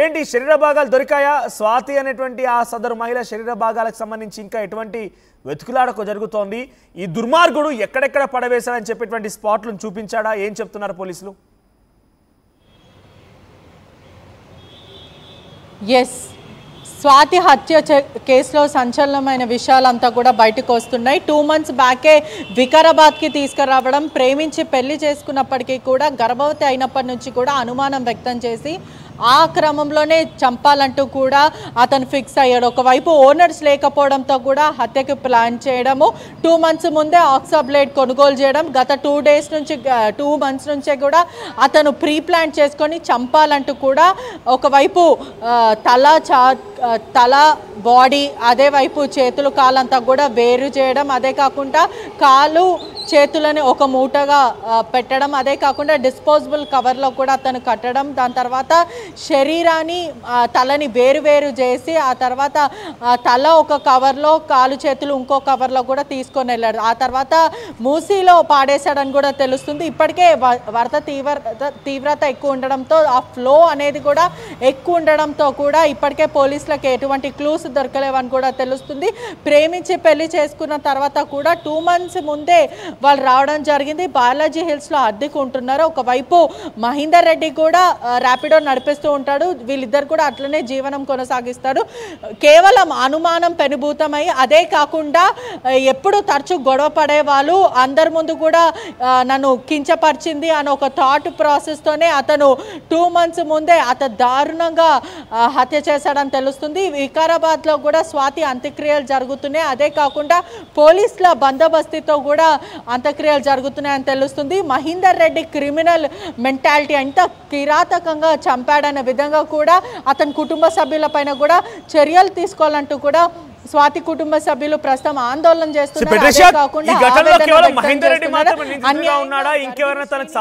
ఏంటి శరీర భాగాలు దొరికాయా? స్వాతి అనేటువంటి ఆ సదరు మహిళ శరీర భాగాలకు సంబంధించి ఇంకా ఎటువంటి వెతుకులాడకు జరుగుతోంది? ఈ దుర్మార్గుడు ఎక్కడెక్కడ పడవేశాడని చెప్పేటువంటి స్పాట్లను చూపించాడా? ఏం చెప్తున్నారు పోలీసులు? ఎస్, స్వాతి హత్య కేసులో సంచలనమైన విషయాలంతా కూడా బయటకు వస్తున్నాయి. 2 months బ్యాకే వికారాబాద్కి తీసుకురావడం, ప్రేమించి పెళ్లి చేసుకున్నప్పటికీ కూడా గర్భవతి అయినప్పటి నుంచి కూడా అనుమానం వ్యక్తం చేసి ఆ క్రమంలోనే చంపాలంటూ కూడా అతను ఫిక్స్ అయ్యాడు. ఒకవైపు ఓనర్స్ లేకపోవడంతో కూడా హత్యకు ప్లాన్ చేయడము, 2 months ముందే ఆక్సాబ్లేడ్ కొనుగోలు చేయడం, గత 2 months నుంచే కూడా అతను ప్రీ ప్లాన్ చేసుకొని చంపాలంటూ కూడా ఒకవైపు తల బాడీ, అదే వైపు చేతులు కాలంతా కూడా వేరు చేయడం, అదే కాకుండా కాలు చేతులని ఒక మూటగా పెట్టడం, అదే కాకుండా డిస్పోజబుల్ కవర్లో కూడా అతను కట్టడం, దాని తర్వాత శరీరాన్ని తలని వేరు చేసి ఆ తర్వాత తల ఒక కవర్లో, కాలు చేతులు ఇంకో కవర్లో కూడా తీసుకొని వెళ్ళాడు. ఆ తర్వాత మూసీలో పాడేశాడని కూడా తెలుస్తుంది. ఇప్పటికే వరద తీవ్రత ఎక్కువ ఉండడంతో ఆ ఫ్లో అనేది కూడా ఎక్కువ ఉండడంతో కూడా ఇప్పటికే పోలీసులకు ఎటువంటి క్లూస్ దొరకలేవని కూడా తెలుస్తుంది. ప్రేమించి పెళ్లి చేసుకున్న తర్వాత కూడా 2 months ముందే వాళ్ళు రావడం జరిగింది. బాలాజీ హిల్స్లో అద్దెకు ఉంటున్నారు. ఒకవైపు మహేందర్ రెడ్డి కూడా ర్యాపిడో నడిపిస్తూ ఉంటాడు. వీళ్ళిద్దరు కూడా అట్లనే జీవనం కొనసాగిస్తారు. కేవలం అనుమానం పెనుభూతమై, అదే కాకుండా ఎప్పుడు తరచూ గొడవ పడేవాళ్ళు, అందరి ముందు కూడా నన్ను కించపరిచింది అని ఒక థాట్ ప్రాసెస్తోనే అతను 2 months ముందే అతను దారుణంగా హత్య చేశాడని తెలుస్తుంది. వికారాబాద్లో కూడా స్వాతి అంత్యక్రియలు జరుగుతున్నాయి. అదే కాకుండా పోలీసుల బందోబస్తుతో కూడా అంత్యక్రియలు జరుగుతున్నాయని తెలుస్తుంది. మహేందర్ రెడ్డి క్రిమినల్ మెంటాలిటీ అంతా కిరాతకంగా చంపాడనే విధంగా కూడా అతని కుటుంబ సభ్యులపైన కూడా చర్యలు తీసుకోవాలంటూ కూడా స్వాతి కుటుంబ సభ్యులు ప్రస్తుతం ఆందోళన చేస్తున్నారు. ఇంకెవరైనా తనకు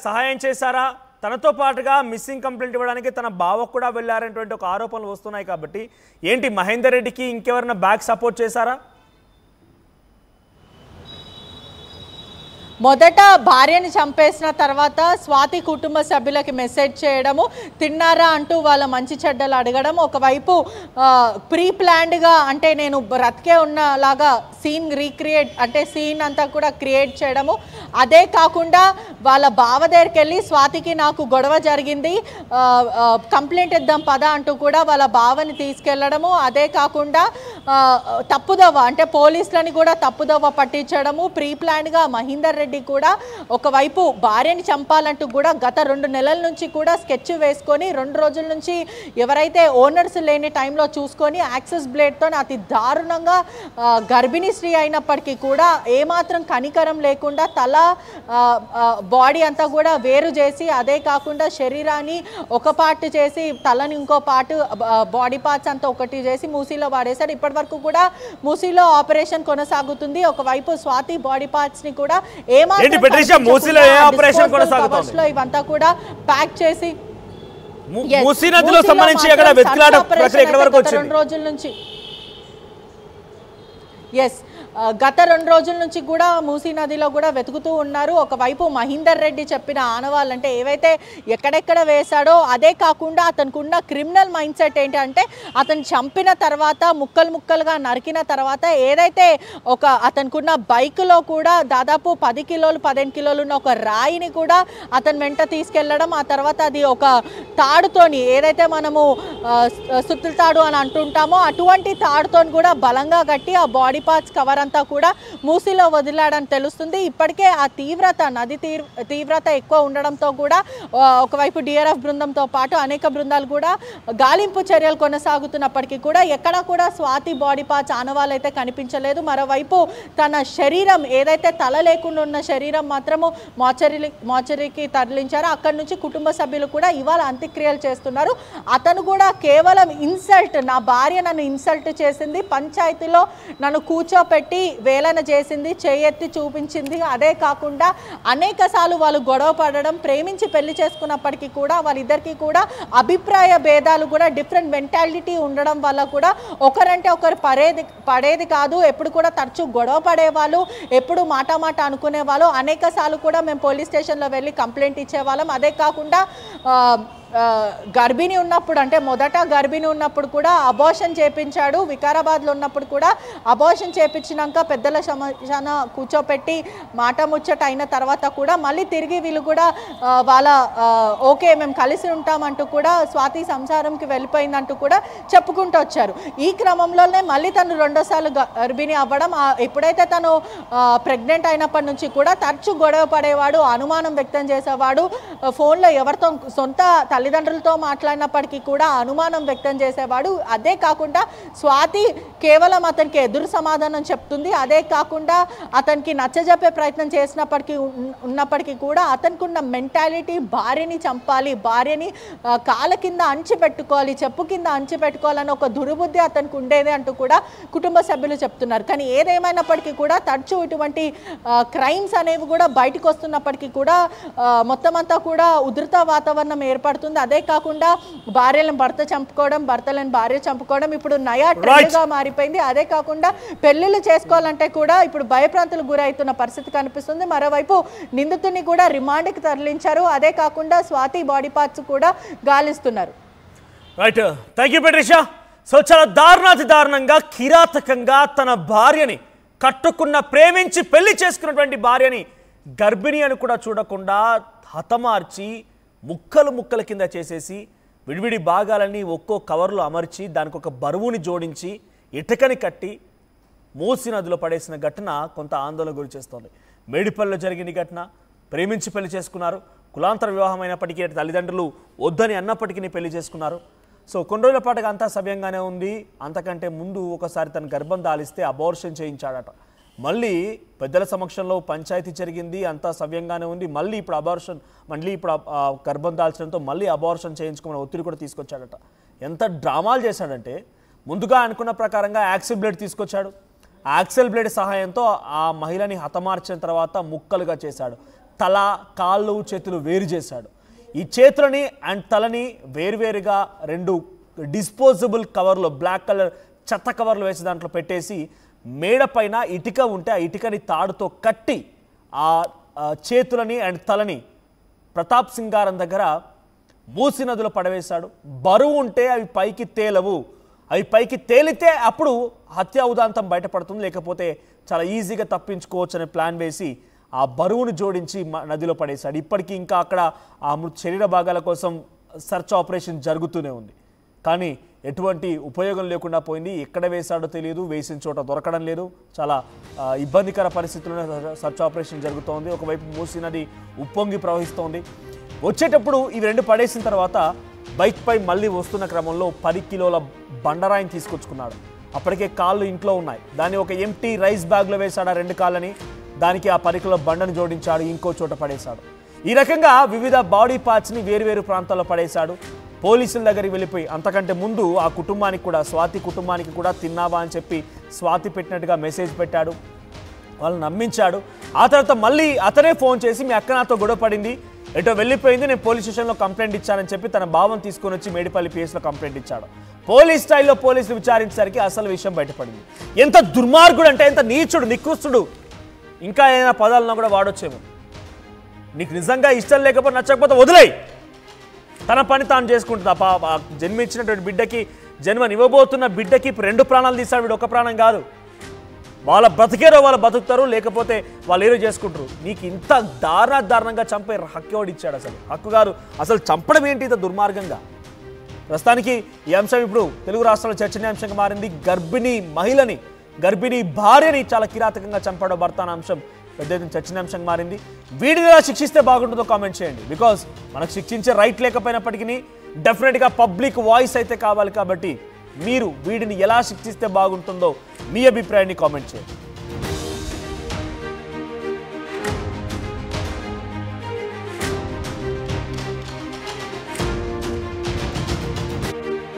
సహాయం చేశారా? తనతో పాటుగా మిస్సింగ్ కంప్లైంట్ ఇవ్వడానికి తన బావ కూడా వెళ్ళారనేటువంటి ఒక ఆరోపణలు వస్తున్నాయి. కాబట్టి ఏంటి మహేందర్ రెడ్డికి ఇంకెవరైనా బ్యాక్ సపోర్ట్ చేశారా? మొదట భార్యని చంపేసిన తర్వాత స్వాతి కుటుంబ సభ్యులకి మెసేజ్ చేయడము, తిన్నారా అంటూ వాళ్ళ మంచి చెడ్డలు అడగడం, ఒకవైపు ప్రీ ప్లాన్డ్గా అంటే నేను బ్రతికే ఉన్నలాగా సీన్ రీక్రియేట్ అంటే సీన్ అంతా కూడా క్రియేట్ చేయడము, అదే కాకుండా వాళ్ళ బావ దగ్గరికి వెళ్ళి స్వాతికి నాకు గొడవ జరిగింది, కంప్లైంట్ ఇద్దాం పద అంటూ కూడా వాళ్ళ బావని తీసుకెళ్లడము, అదే కాకుండా తప్పుదోవ అంటే పోలీసులని కూడా తప్పుదోవ పట్టించడము, ప్రీ ప్లాన్డ్గా మహేందర్ రెడ్డి కూడా ఒకవైపు భార్యని చంపాలంటూ కూడా గత 2 నెలల నుంచి కూడా స్కెచ్ వేసుకొని 2 రోజుల నుంచి ఎవరైతే ఓనర్స్ లేని టైంలో చూసుకొని యాక్సెస్ బ్లేడ్తో అతి దారుణంగా గర్భిణీ స్త్రీ అయినప్పటికీ కూడా ఏమాత్రం కనికరం లేకుండా తల బాడీ అంతా కూడా వేరు చేసి, అదే కాకుండా శరీరాన్ని ఒక పార్ట్ చేసి తలని ఇంకో పార్ట్ బాడీ పార్ట్స్ అంతా ఒకటి చేసి మూసీలో వాడేశాడు. ఇప్పటి వరకు కూడా మూసీలో ఆపరేషన్ కొనసాగుతుంది. ఒకవైపు స్వాతి బాడీ పార్ట్స్ ని కూడా ఇవంతా కూడా ప్యాక్ చేసి మూసీ నదిలో సంబంధించి 2 రోజుల నుంచి గత 2 రోజుల నుంచి కూడా మూసీ నదిలో కూడా వెతుకుతూ ఉన్నారు. ఒకవైపు మహేందర్ రెడ్డి చెప్పిన ఆనవాళ్ళంటే ఏవైతే ఎక్కడెక్కడ వేశాడో, అదే కాకుండా అతనికి ఉన్న క్రిమినల్ మైండ్ సెట్ ఏంటంటే అతను చంపిన తర్వాత ముక్కలుగా నరికిన తర్వాత ఏదైతే అతనికి ఉన్న బైక్లో కూడా దాదాపు 10 కిలోలు 15 కిలోలు ఉన్న ఒక రాయిని కూడా అతను వెంట తీసుకెళ్లడం, ఆ తర్వాత అది ఒక తాడుతోని ఏదైతే మనము సుత్తుల తాడు అని అంటుంటామో అటువంటి తాడుతోని కూడా బలంగా కట్టి ఆ బాడీ పార్ట్స్ కవర్ అంతా కూడా మూసీలో వదిలాడని తెలుస్తుంది. ఇప్పటికే ఆ నది తీవ్రత ఎక్కువ ఉండడంతో కూడా ఒకవైపు డిఆర్ఎఫ్ బృందంతో పాటు అనేక బృందాలు కూడా గాలింపు చర్యలు కొనసాగుతున్నప్పటికీ కూడా ఎక్కడా కూడా స్వాతి బాడీ పార్ట్స్ ఆనవాళ్ళు అయితే కనిపించలేదు. మరోవైపు తన శరీరం ఏదైతే తల లేకుండా ఉన్న శరీరం మాత్రము మార్చరీకి తరలించారో అక్కడి నుంచి కుటుంబ సభ్యులు కూడా ఇవాళ అంత్యక్రియలు చేస్తున్నారు. అతను కూడా కేవలం ఇన్సల్ట్, నా భార్య నన్ను ఇన్సల్ట్ చేసింది, పంచాయతీలో నన్ను కూర్చోపెట్టి వేలన చేసింది, చేయెత్తి చూపించింది, అదే కాకుండా అనేకసార్లు వాళ్ళు గొడవ పడడం, ప్రేమించి పెళ్లి చేసుకున్నప్పటికీ కూడా వాళ్ళిద్దరికీ కూడా అభిప్రాయ భేదాలు కూడా డిఫరెంట్ మెంటాలిటీ ఉండడం వల్ల కూడా ఒకరంటే ఒకరు పడేది కాదు, ఎప్పుడు కూడా తరచూ గొడవ పడేవాళ్ళు, ఎప్పుడు మాట అనుకునేవాళ్ళు. అనేకసార్లు కూడా మేము పోలీస్ స్టేషన్లో వెళ్ళి కంప్లైంట్ ఇచ్చేవాళ్ళం. అదే కాకుండా గర్భిణి ఉన్నప్పుడు అంటే మొదట గర్భిణి ఉన్నప్పుడు కూడా అబార్షన్ చేయించాడు. వికారాబాద్లో ఉన్నప్పుడు కూడా అబార్షన్ చేయించినాక పెద్దల సమక్షాన కూర్చోపెట్టి మాట ముచ్చట అయిన తర్వాత కూడా మళ్ళీ తిరిగి వీళ్ళు కూడా వాళ్ళ ఓకే మేము కలిసి ఉంటామంటూ కూడా స్వాతి సంసారంకి వెళ్ళిపోయిందంటూ కూడా చెప్పుకుంటూ వచ్చారు. ఈ క్రమంలోనే మళ్ళీ తను రెండోసార్లు గర్భిణి అవ్వడం, ఎప్పుడైతే తను ప్రెగ్నెంట్ అయినప్పటి నుంచి కూడా తరచూ గొడవ పడేవాడు, అనుమానం వ్యక్తం చేసేవాడు. ఫోన్లో ఎవరితో సొంత తల్లిదండ్రులతో మాట్లాడినప్పటికీ కూడా అనుమానం వ్యక్తం చేసేవాడు. అదే కాకుండా స్వాతి కేవలం అతనికి ఎదురు సమాధానం చెప్తుంది. అదే కాకుండా అతనికి నచ్చజెప్పే ప్రయత్నం ఉన్నప్పటికీ కూడా అతనికి ఉన్న మెంటాలిటీ భార్యని చంపాలి, భార్యని కాళ్ళ కింద అంచిపెట్టుకోవాలి, చెప్పు కింద అంచిపెట్టుకోవాలని ఒక దుర్బుద్ధి అతనికి ఉండేది అంటూ కూడా కుటుంబ సభ్యులు చెప్తున్నారు. కానీ ఏదేమైనప్పటికీ కూడా తరచూ ఇటువంటి క్రైమ్స్ అనేవి కూడా బయటకు వస్తున్నప్పటికీ కూడా మొత్తం అంతా కూడా ఉధృత వాతావరణం ఏర్పడుతుంది. అదే కాకుండా భార్యలను భర్త చంపుకోవడం, భర్తలను భార్య చంపుకోవడం ఇప్పుడు నయా ట్రెండ్గా మారిపోయింది. అదే కాకుండా పెళ్లిళ్ళు చేసుకోవాలంటే కూడా ఇప్పుడు భయప్రాంతులకు గురవుతున్న పరిస్థితి కనిపిస్తుంది. మరోవైపు నిందితుడిని కూడా రిమాండ్కి తరలించారు. అదే కాకుండా స్వాతి బాడీ పార్ట్స్ కూడా గాలిస్తున్నారు. Right, thank you Patricia. So చాలా దారుణంగా కిరాతకంగా తన భార్యని కట్టుకున్న ప్రేమించి పెళ్లి చేసుకున్నటువంటి భార్యని గర్భిణి అని కూడా చూడకుండా హతమార్చి ముక్కల కింద చేసేసి విడివిడి భాగాలన్నీ ఒక్కో కవర్లో అమర్చి దానికి ఒక బరువుని జోడించి ఇటుకని కట్టి మూసి నదిలో పడేసిన ఘటన కొంత ఆందోళన గురి చేస్తోంది. మేడిపల్లిలో జరిగిన ఘటన, ప్రేమించి పెళ్లి చేసుకున్నారు. కులాంతర వివాహం అయినప్పటికీ తల్లిదండ్రులు వద్దని అన్నప్పటికీ పెళ్లి చేసుకున్నారు. సో కొన్ని రోజుల పాటుగా అంతా సవ్యంగానే ఉంది. అంతకంటే ముందు ఒకసారి తన గర్భం దాలిస్తే అబార్షన్ చేయించాడట. మళ్ళీ పెద్దల సమక్షంలో పంచాయతీ జరిగింది, అంతా సవ్యంగానే ఉంది. మళ్ళీ ఇప్పుడు గర్భం దాల్చడంతో మళ్ళీ అబార్షన్ చేయించుకోమని ఒత్తిడి కూడా తీసుకొచ్చాడట. ఎంత డ్రామాలు చేశాడంటే ముందుగా అనుకున్న ప్రకారంగా యాక్సిల్ బ్లేడ్ తీసుకొచ్చాడు. యాక్సిల్ బ్లేడ్ సహాయంతో ఆ మహిళని హతమార్చిన తర్వాత ముక్కలుగా చేశాడు. తల, కాళ్ళు, చేతులు వేరు చేశాడు. ఈ చేతులని అండ్ తలని వేరువేరుగా 2 డిస్పోజబుల్ కవర్లో, బ్లాక్ కలర్ చెత్త కవర్లు వేసి దాంట్లో పెట్టేసి మేడ పైన ఇటుక ఉంటే ఆ ఇటుకని తాడుతో కట్టి ఆ చేతులని అండ్ తలని ప్రతాప్ సింగారం దగ్గర మూసి నదిలో పడవేశాడు. బరువు ఉంటే అవి పైకి తేలవు, అవి పైకి తేలితే అప్పుడు హత్యా ఉదాంతం బయటపడుతుంది, లేకపోతే చాలా ఈజీగా తప్పించుకోవచ్చు అనే ప్లాన్ వేసి ఆ బరువును జోడించి నదిలో పడేశాడు. ఇప్పటికీ ఇంకా అక్కడ ఆ శరీర భాగాల కోసం సెర్చ్ ఆపరేషన్ జరుగుతూనే ఉంది. కానీ ఎటువంటి ఉపయోగం లేకుండా పోయింది. ఎక్కడ వేశాడో తెలియదు, వేసిన చోట దొరకడం లేదు. చాలా ఇబ్బందికర పరిస్థితుల్లోనే సెర్చ్ ఆపరేషన్ జరుగుతోంది. ఒకవైపు మూసి నది ఉప్పొంగి ప్రవహిస్తోంది. వచ్చేటప్పుడు ఇవి 2 పడేసిన తర్వాత బైక్పై మళ్ళీ వస్తున్న క్రమంలో 10 కిలోల బండరాయిని తీసుకొచ్చుకున్నాడు. అప్పటికే కాళ్ళు ఇంట్లో ఉన్నాయి. దాన్ని ఒక ఎంటీ రైస్ బ్యాగ్లో వేశాడు ఆ 2 కాళ్ళని. దానికి ఆ 10 కిలోల బండను జోడించాడు, ఇంకో చోట పడేశాడు. ఈ రకంగా వివిధ బాడీ పార్ట్స్ని వేరువేరు ప్రాంతాల్లో పడేశాడు. పోలీసుల దగ్గరికి వెళ్ళిపోయి అంతకంటే ముందు ఆ కుటుంబానికి కూడా, స్వాతి కుటుంబానికి కూడా తిన్నావా అని చెప్పి స్వాతి పెట్టినట్టుగా మెసేజ్ పెట్టాడు. వాళ్ళని నమ్మించాడు. ఆ తర్వాత మళ్ళీ అతనే ఫోన్ చేసి మీ అక్క నాతో గొడవ పడింది, ఎటో వెళ్ళిపోయింది, నేను పోలీస్ స్టేషన్లో కంప్లైంట్ ఇచ్చానని చెప్పి తన భావం తీసుకొని వచ్చి మేడిపల్లి పిఎస్లో కంప్లైంట్ ఇచ్చాడు. పోలీస్ స్టైల్లో పోలీసులు విచారించేసరికి అసలు విషయం బయటపడింది. ఎంత దుర్మార్గుడు అంటే, ఎంత నీచుడు, నికృష్టుడు, ఇంకా ఏదైనా పదాలను కూడా వాడొచ్చేమో. నీకు నిజంగా ఇష్టం లేకపోతే, నచ్చకపోతే వదిలేయి, తన పని తాను చేసుకుంటుంది. జన్మించినటువంటి బిడ్డకి, జన్మనివ్వబోతున్న బిడ్డకి 2 ప్రాణాలు తీశాడు వీడు, 1 ప్రాణం కాదు. వాళ్ళ బ్రతికేరో వాళ్ళు బతుకుతారు, లేకపోతే వాళ్ళు ఏదో చేసుకుంటారు. నీకు ఇంత దారుణంగా చంపే హక్కు ఇచ్చాడు అసలు. హక్కు గారు అసలు చంపడం ఏంటి ఇంత దుర్మార్గంగా? ప్రస్తుతానికి ఈ అంశం ఇప్పుడు తెలుగు రాష్ట్రాల్లో చర్చనీయాంశంగా మారింది. గర్భిణీ భార్యని చాలా కిరాతకంగా చంపాడో భర్త అనే అంశం పెద్ద ఎత్తున చర్చనీయాంశంగా మారింది. వీడిని ఎలా శిక్షిస్తే బాగుంటుందో కామెంట్ చేయండి. బికాజ్ మనకు శిక్షించే రైట్ లేకపోయినప్పటికీ డెఫినెట్గా పబ్లిక్ వాయిస్ అయితే కావాలి. కాబట్టి మీరు వీడిని ఎలా శిక్షిస్తే బాగుంటుందో మీ అభిప్రాయాన్ని కామెంట్ చేయండి.